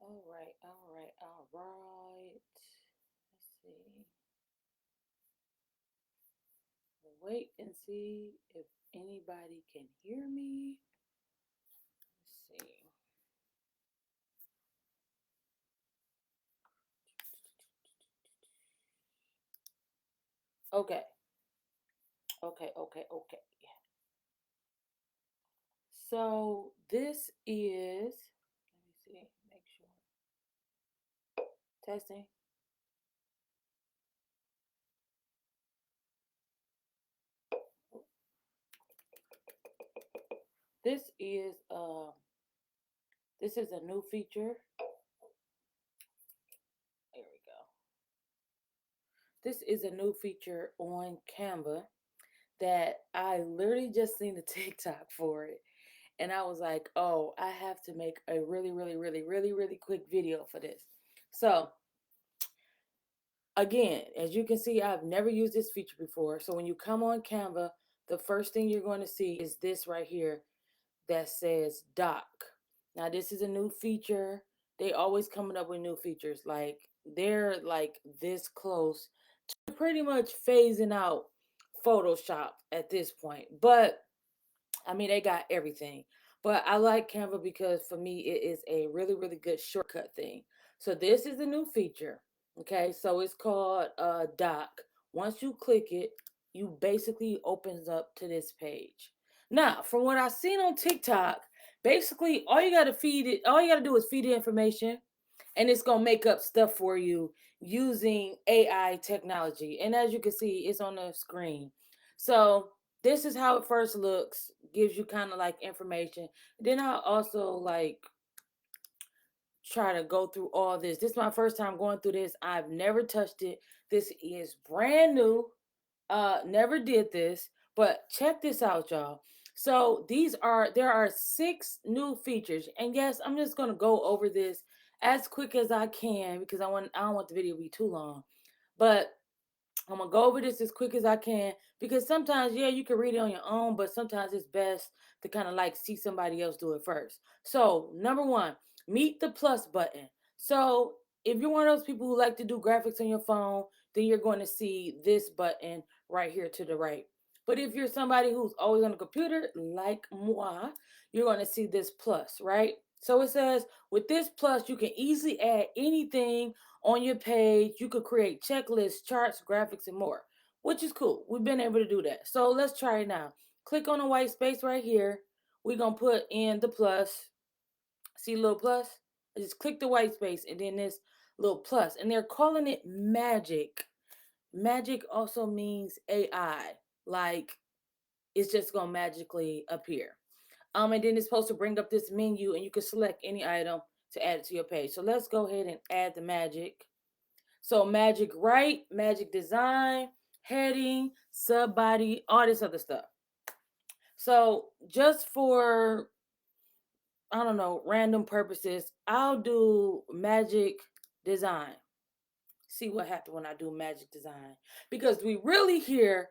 All right, all right, all right. Let's see. We'll wait and see if anybody can hear me. Let's see. Okay, okay. So this is, let me see, make sure. Testing. This is this is a new feature. There we go. This is a new feature on Canva that I literally just seen a TikTok for it. And I was like, oh, I have to make a really quick video for this. So, again, as you can see, I've never used this feature before. So, when you come on Canva, the first thing you're going to see is this right here that says doc. Now, this is a new feature. They always coming up with new features. Like, they're like this close to pretty much phasing out Photoshop at this point. But I mean, they got everything. But I like Canva because for me, it is a really good shortcut thing. So this is a new feature. Okay, so it's called Doc. Once you click it, you basically opens up to this page. Now, from what I've seen on TikTok, basically all you gotta do is feed the information, and it's gonna make up stuff for you using AI technology. And as you can see, it's on the screen. So this is how it first looks, gives you kind of like information. Then I also like try to go through all this. This is my first time going through this. I've never touched it. This is brand new. Never did this, but check this out, y'all. So there are 6 new features. And yes, I'm just gonna go over this as quick as I can because I don't want the video to be too long. But I'm gonna go over this as quick as I can because sometimes, yeah, you can read it on your own, but sometimes it's best to kind of like see somebody else do it first. So, number one, meet the plus button. So, if you're one of those people who like to do graphics on your phone, then you're going to see this button right here to the right. But if you're somebody who's always on the computer, like moi, you're going to see this plus, right? So it says with this plus, you can easily add anything on your page. You could create checklists, charts, graphics, and more, which is cool. We've been able to do that. So let's try it now. Click on the white space right here. We're going to put in the plus. See a little plus? I just click the white space and then this little plus. And they're calling it magic. Magic also means AI. Like it's just going to magically appear. And then it's supposed to bring up this menu and you can select any item to add it to your page. So let's go ahead and add the magic. So magic write, magic design, heading, sub body, all this other stuff. So just for, I don't know, random purposes, I'll do magic design. See what happens when I do magic design. Because we really here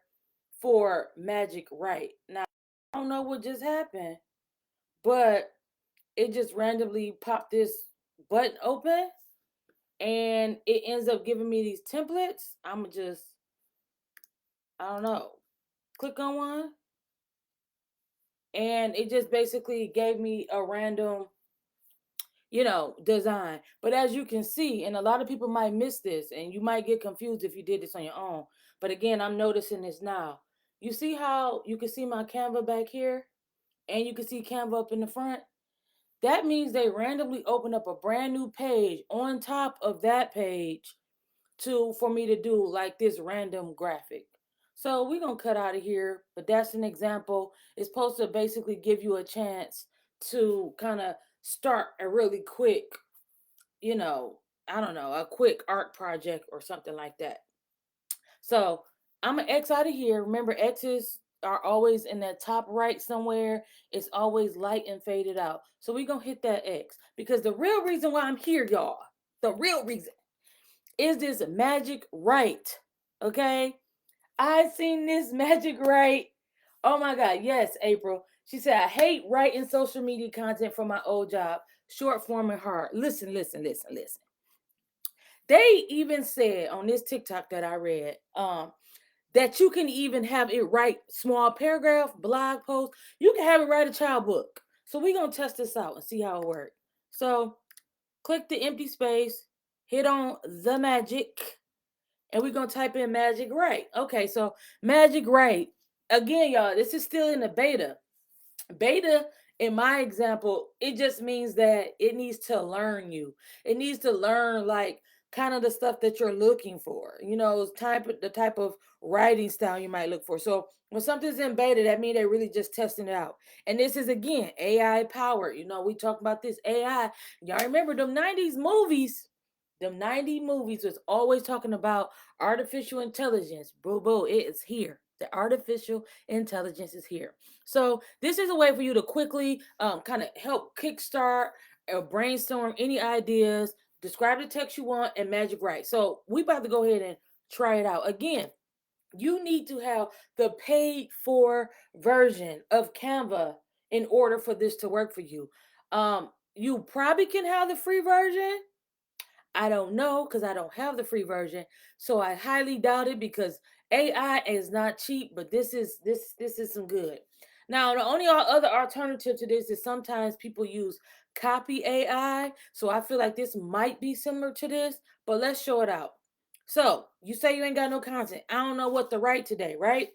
for magic write. Now, I don't know what just happened, but it just randomly popped this button open and it ends up giving me these templates. I'm just, I don't know, click on one and it just basically gave me a random, design. But as you can see, and a lot of people might miss this and you might get confused if you did this on your own. But again, I'm noticing this now. You see how you can see my Canva back here and you can see Canva up in the front? That means they randomly open up a brand new page on top of that page for me to do like this random graphic. So we're gonna cut out of here, but that's an example. It's supposed to basically give you a chance to kind of start a really quick, I don't know, a quick art project or something like that. So I'm gonna X out of here. Remember, X's are always in that top right somewhere. It's always light and faded out. So we're gonna hit that X because the real reason why I'm here, y'all, the real reason is this magic right. Okay? I seen this magic right. Oh my God. Yes, April. She said, I hate writing social media content for my old job. short form and hard. Listen, listen, listen, listen. They even said on this TikTok that I read, that you can even have it write small paragraph, blog post. You can have it write a child book. So we're gonna test this out and see how it works. So click the empty space, hit on the magic, and we're gonna type in magic write. Okay, so magic write. Again, y'all, this is still in the beta. Beta, in my example, it just means that it needs to learn you. It needs to learn like kind of the stuff that you're looking for. The type of writing style you might look for. So when something's in beta, that means they're really just testing it out. And this is again AI powered. We talk about this AI. Y'all remember them 90s movies? Them 90 movies was always talking about artificial intelligence. Boo boo, it is here. The artificial intelligence is here. So this is a way for you to quickly kind of help kickstart or brainstorm any ideas, describe the text you want, and magic write. So we about to go ahead and try it out. Again, you need to have the paid for version of Canva in order for this to work for you. You probably can have the free version. I don't know because I don't have the free version. So I highly doubt it because AI is not cheap, but this is some good. Now, the only other alternative to this is sometimes people use copy AI. So I feel like this might be similar to this, but let's show it out. So you say you ain't got no content. I don't know what to write today, right?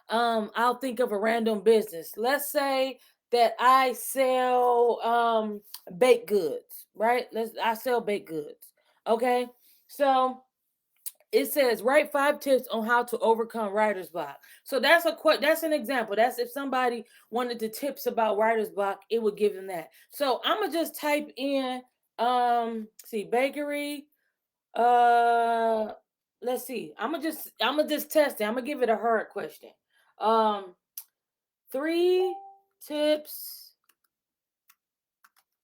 I'll think of a random business. Let's say that I sell baked goods, right? I sell baked goods. Okay. So it says write 5 tips on how to overcome writer's block. So that's an example. That's if somebody wanted the tips about writer's block, it would give them that. So I'm gonna just type in see bakery. Uh let's see. I'm gonna just test it. I'm gonna give it a hard question. Um 3 tips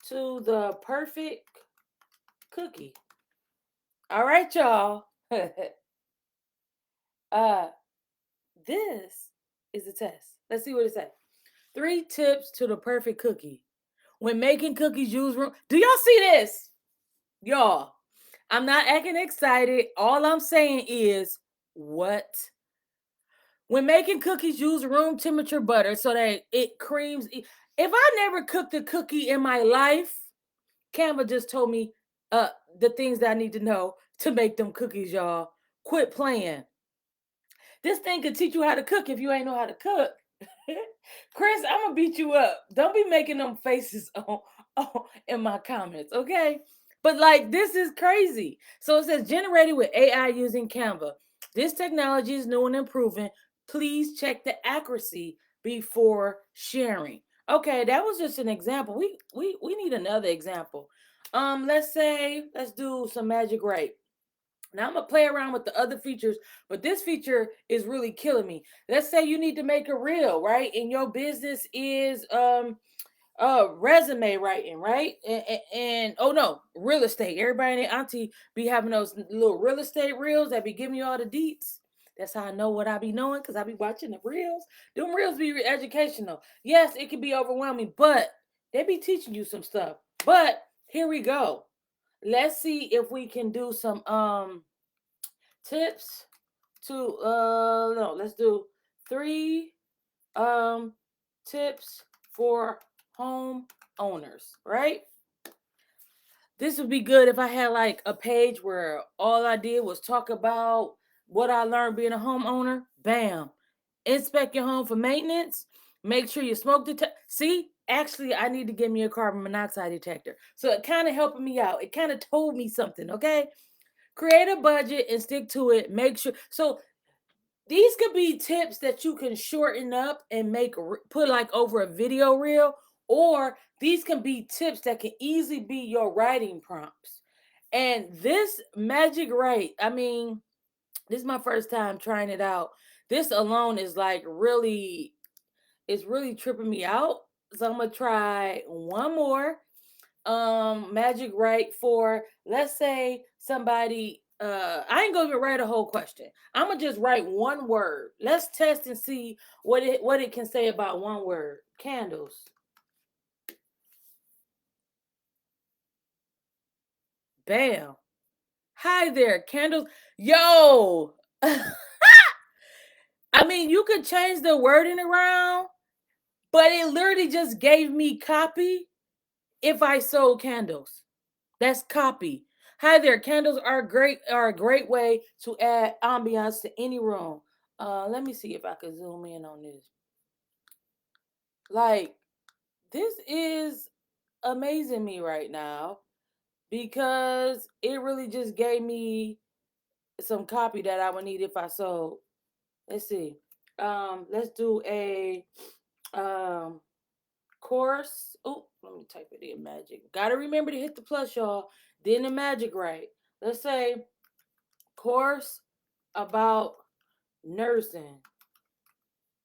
to the perfect cookie. All right, y'all. uh, this is a test. Let's see what it says. 3 tips to the perfect cookie. When making cookies, use room. Do y'all see this? Y'all, I'm not acting excited. All I'm saying is, what? When making cookies, use room temperature butter so that it creams. If I never cooked a cookie in my life, Canva just told me the things that I need to know to make them cookies, y'all. Quit playing. This thing could teach you how to cook if you ain't know how to cook. Chris, I'm gonna beat you up. Don't be making them faces on in my comments, okay? But like this is crazy. So it says generated with AI using Canva. This technology is new and improving. Please check the accuracy before sharing. Okay, that was just an example. We need another example. Let's do some magic write. Now I'm gonna play around with the other features, but this feature is really killing me. Let's say you need to make a reel, right? And your business is resume writing, right? And oh no, real estate. Everybody and their auntie be having those little real estate reels that be giving you all the deets. That's how I know what I be knowing because I be watching the reels. Them reels be educational. Yes, it can be overwhelming, but they be teaching you some stuff. But here we go. Let's see if we can do some tips to no, let's do 3 um tips for home owners, right? This would be good if I had like a page where all I did was talk about what I learned being a homeowner. Bam. Inspect your home for maintenance. Make sure your smoke detector. See, actually, I need to get me a carbon monoxide detector. So it kind of helping me out. It kind of told me something, okay? Create a budget and stick to it. Make sure. So these could be tips that you can shorten up and put like over a video reel, or these can be tips that can easily be your writing prompts. And this magic write, I mean, this is my first time trying it out. This alone is like really, it's really tripping me out. So I'm gonna try one more magic write for, let's say somebody, I ain't gonna even write a whole question. I'm gonna just write one word. Let's test and see what it can say about one word. Candles. Bam. Hi there, candles. Yo. I mean, you could change the wording around, but it literally just gave me copy if I sold candles. That's copy. Hi there, candles are a great way to add ambiance to any room. Let me see if I can zoom in on this. Like, this is amazing me right now because it really just gave me some copy that I would need if I sold. Let's see. Let's do a um course. Oh, let me type it in magic. Gotta remember to hit the plus, y'all. Then the magic right. Let's say course about nursing.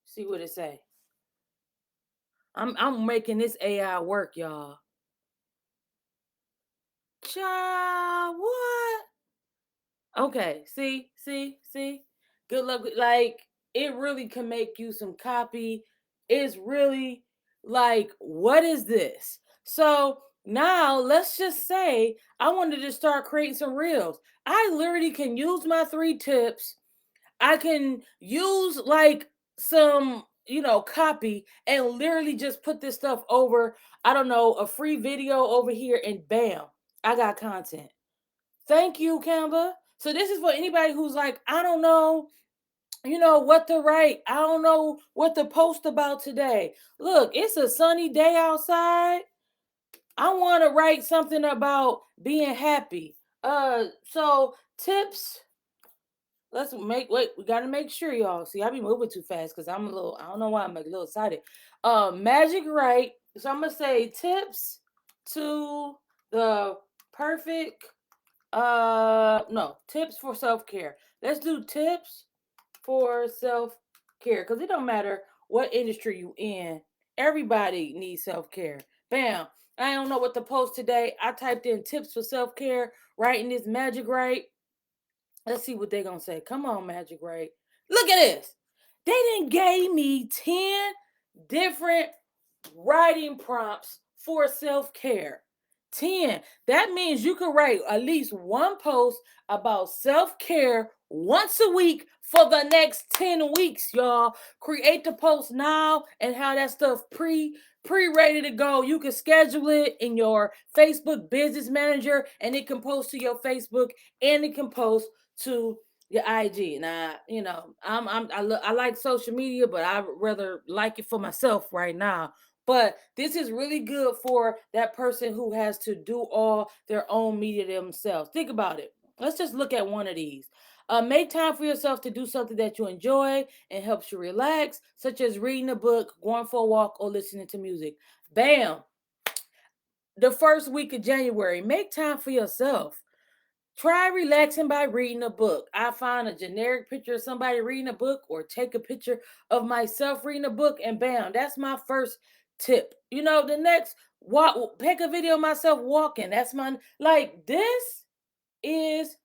See what it say. I'm making this AI work, y'all. Child, what? Okay, see. Good luck. Like, it really can make you some copy. It's really like, what is this? So now let's just say I wanted to start creating some reels. I literally can use my 3 tips. I can use like some, copy and literally just put this stuff over, I don't know, a free video over here, and bam, I got content. Thank you, Canva. So this is for anybody who's like, I don't know, what to write. I don't know what to post about today. Look, it's a sunny day outside. I want to write something about being happy. So tips. Let's wait, we gotta make sure, y'all. See, I be moving too fast because I don't know why I'm like a little excited. Magic right. So I'm gonna say tips to the perfect no, tips for self-care. Let's do tips for self-care because it don't matter what industry you in. Everybody needs self-care. Bam. I don't know what to post today. I typed in tips for self-care, writing this magic right. Let's see what they're gonna say. Come on, magic right. Look at this. They didn't gave me 10 different writing prompts for self care. 10. That means you can write at least one post about self care once a week for the next 10 weeks, y'all. Create the post now and have that stuff ready to go. You can schedule it in your Facebook business manager and it can post to your Facebook and it can post to your IG. Now, I like social media, but I rather like it for myself right now. But this is really good for that person who has to do all their own media themselves. Think about it. Let's just look at one of these. Make time for yourself to do something that you enjoy and helps you relax, such as reading a book, going for a walk, or listening to music. Bam! The first week of January, make time for yourself. Try relaxing by reading a book. I find a generic picture of somebody reading a book or take a picture of myself reading a book and bam, that's my first tip. The next walk, take a video of myself walking. That's my like this is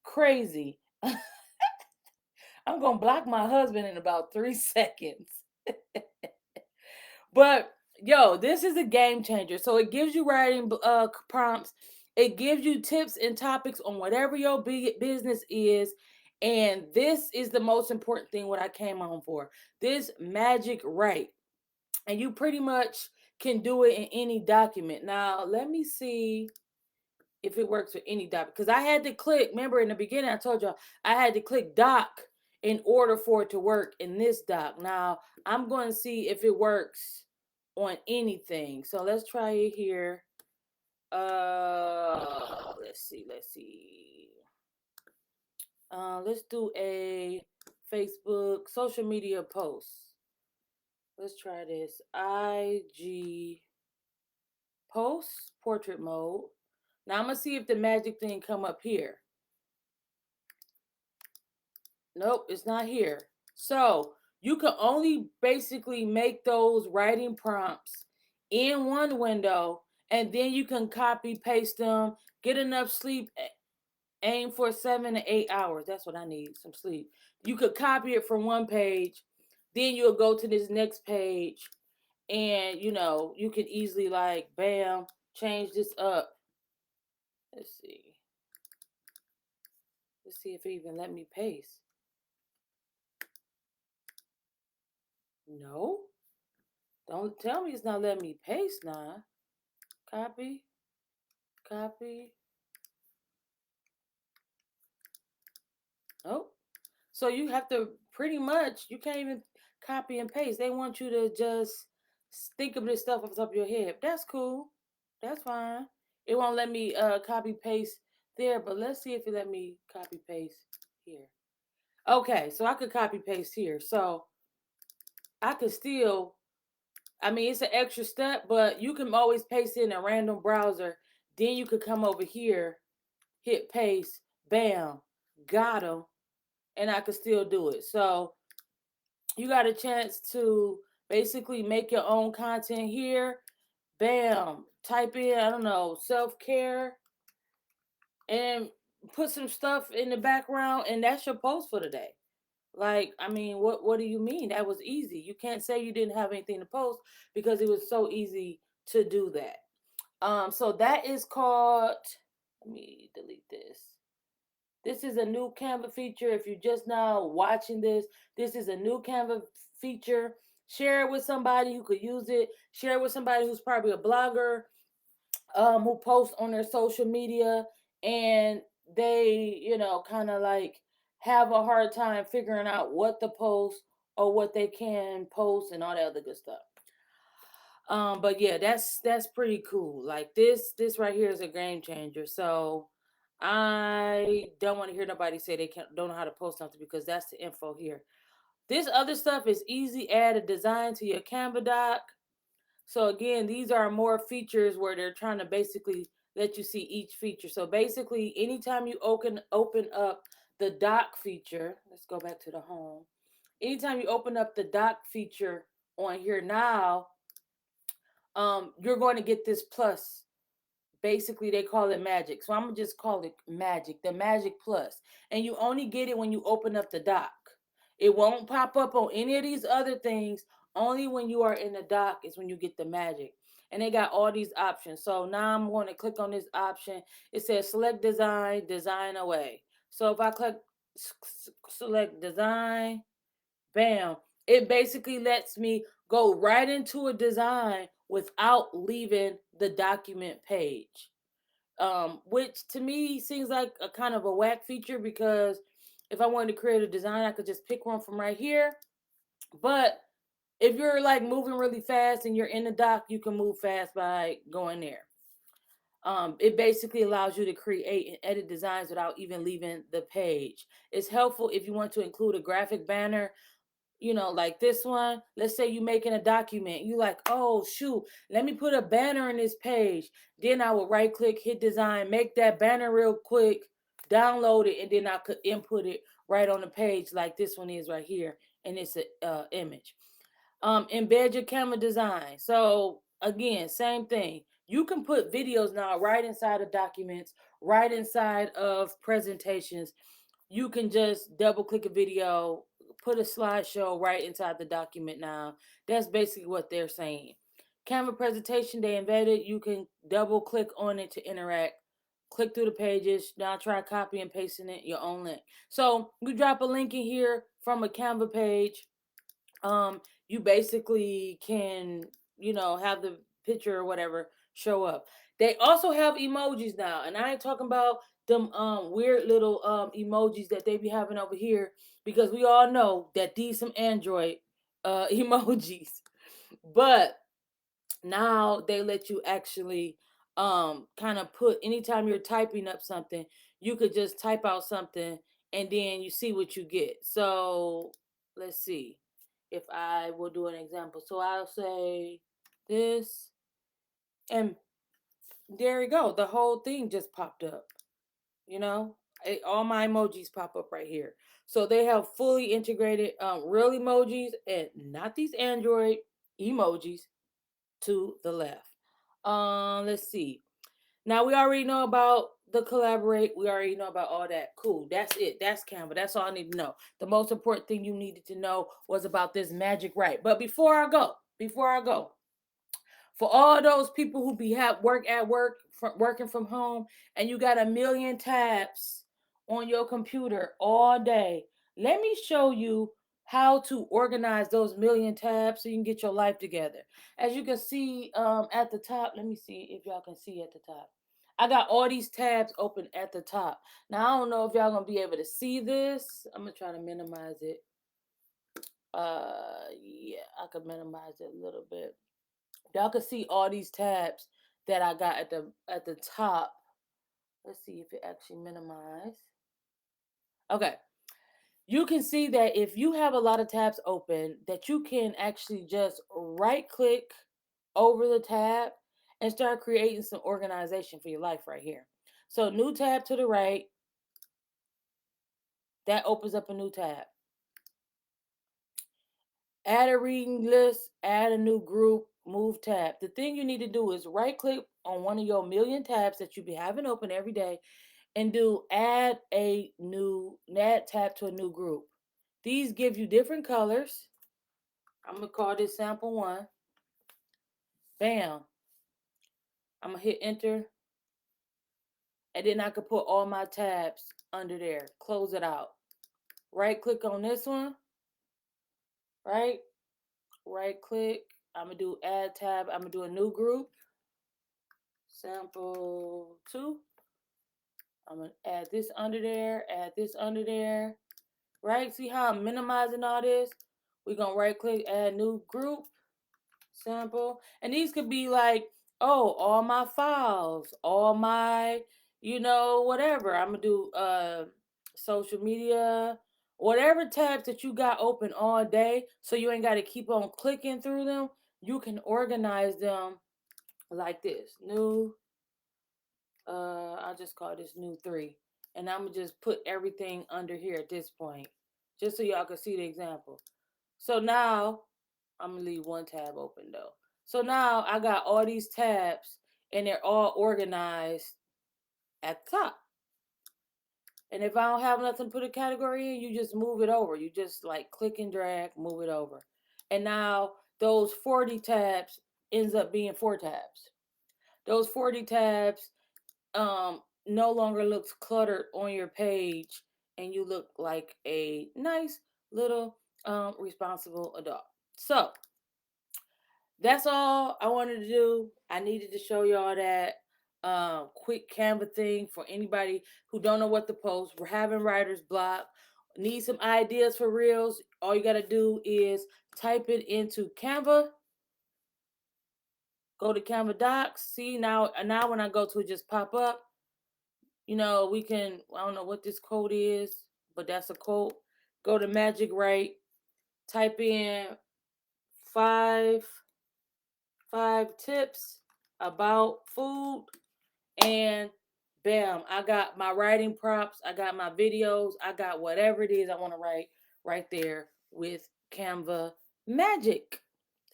crazy. I'm going to block my husband in about 3 seconds. But yo, this is a game changer. So it gives you writing prompts. It gives you tips and topics on whatever your big business is. And this is the most important thing what I came on for. This magic right. And you pretty much can do it in any document. Now, let me see if it works with any doc because I had to click. Remember in the beginning, I told y'all I had to click doc in order for it to work in this doc. Now I'm going to see if it works on anything. So let's try it here. Let's see. Let's do a Facebook social media post. Let's try this. IG post portrait mode. Now I'm gonna see if the magic thing come up here. Nope, it's not here. So you can only basically make those writing prompts in one window, and then you can copy paste them, get enough sleep, aim for 7 to 8 hours. That's what I need, some sleep. You could copy it from one page, then you'll go to this next page, and you can easily like bam, change this up. Let's see. Let's see if it even let me paste. No. Don't tell me it's not letting me paste now. Copy. Copy. Oh. So you have to pretty much, you can't even copy and paste. They want you to just think of this stuff off the top of your head. That's cool. That's fine. It won't let me copy paste there, but let's see if it let me copy paste here. Okay, so I could copy paste here. So I could still, I mean, it's an extra step, but you can always paste in a random browser. Then you could come over here, hit paste, bam, got them, and I could still do it. So you got a chance to basically make your own content here. Bam, type in, I don't know, self-care, and put some stuff in the background, and that's your post for the day. Like, I mean, what do you mean? That was easy. You can't say you didn't have anything to post because it was so easy to do that. So that is called, let me delete this. This is a new Canva feature. If you're just now watching this is a new Canva feature. Share it with somebody who could use it. Share it with somebody who's probably a blogger, who posts on their social media, and they, kind of like have a hard time figuring out what to post or what they can post and all that other good stuff. But yeah, that's pretty cool. Like this right here is a game changer. So I don't want to hear nobody say they don't know how to post something, because that's the info here. This other stuff is easy. Add a design to your Canva doc. So again, these are more features where they're trying to basically let you see each feature. So basically, anytime you open up the doc feature, let's go back to the home. Anytime you open up the doc feature on here now, you're going to get this plus. Basically, they call it magic. So I'm going to just call it magic, the magic plus. And you only get it when you open up the doc. It won't pop up on any of these other things. Only when you are in the doc is when you get the magic. And they got all these options. So now I'm going to click on this option. It says select design, design away. So if I click select design, bam, it basically lets me go right into a design without leaving the document page. Which to me seems like a kind of a whack feature, because if I wanted to create a design, I could just pick one from right here. But if you're like moving really fast and you're in the doc, you can move fast by going there. It basically allows you to create and edit designs without even leaving the page. It's helpful if you want to include a graphic banner, like this one. Let's say you're making a document. You like, oh shoot, let me put a banner in this page. Then I would right click, hit design, make that banner real quick, download it, and then I could input it right on the page like this one is right here. And it's a image. Embed your Canva design. So again, same thing. You can put videos now right inside of documents, right inside of presentations. You can just double click a video, put a slideshow right inside the document now. That's basically what they're saying. Canva presentation, they embedded. You can double click on it to interact. Click through the pages. Now try copy and pasting it your own link. So you drop a link in here from a Canva page. You basically can, have the picture or whatever show up. They also have emojis now, and I ain't talking about them weird little emojis that they be having over here, because we all know that these some Android emojis. But now they let you actually kind of put, anytime you're typing up something, you could just type out something and then you see what you get. So let's see if I will do an example. So I'll say this, and there you go. The whole thing just popped up. You know, all my emojis pop up right here. So they have fully integrated real emojis and not these Android emojis to the left. Let's see. Now we already know about the collaborate. We already know about all that. Cool. That's it. That's Canva. That's all I need to know. The most important thing you needed to know was about this magic right. But before I go, for all those people who be working from home, and you got a million tabs on your computer all day. Let me show you how to organize those million tabs so you can get your life together. As you can see at the top, let me see if y'all can see at the top. I got all these tabs open at the top. Now, I don't know if y'all gonna be able to see this. I'm gonna try to minimize it. Yeah, I could minimize it a little bit. Y'all can see all these tabs that I got at the top. Let's see if it actually minimized. Okay. You can see that if you have a lot of tabs open, that you can actually just right click over the tab and start creating some organization for your life right here. So new tab to the right, that opens up a new tab. Add a reading list, add a new group, move tab. The thing you need to do is right click on one of your million tabs that you be having open every day and do add tab to a new group. These give you different colors. I'm gonna call this sample 1. Bam. I'm gonna hit enter. And then I could put all my tabs under there. Close it out. Right click on this one. Right? Right click. I'm gonna do add tab. I'm gonna do a new group. Sample 2. I'm gonna add this under there. Add this under there. Right? See how I'm minimizing all this? We're gonna right click, add new group. Sample. And these could be like, oh, all my files, all my, whatever. I'm gonna do social media, whatever tabs that you got open all day, so you ain't gotta keep on clicking through them. You can organize them like this. New, I'll just call this new 3. And I'm gonna just put everything under here at this point, just so y'all can see the example. So now I'm gonna leave one tab open though. So now I got all these tabs and they're all organized at the top. And if I don't have nothing to put a category in, you just move it over. You just like click and drag, move it over. And now those 40 tabs ends up being 4 tabs. Those 40 tabs no longer looks cluttered on your page, and you look like a nice little responsible adult. So that's all I wanted to do. I needed to show y'all that quick Canva thing for anybody who don't know what to post. We're having writer's block. Need some ideas for reels. All you got to do is type it into Canva. Go to Canva Docs. See, now when I go to it, just pop up. We can, I don't know what this quote is, but that's a quote. Go to Magic Write. Type in five tips about food, and bam, I got my writing prompts, I got my videos, I got whatever it is I want to write right there with Canva Magic.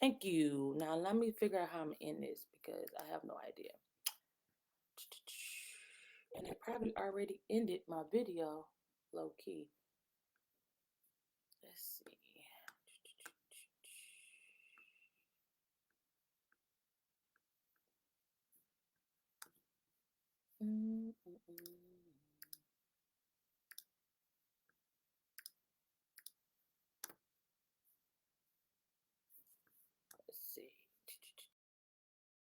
Thank you. Now let me figure out how I'm in this because I have no idea. And I probably already ended my video low key. Let's see.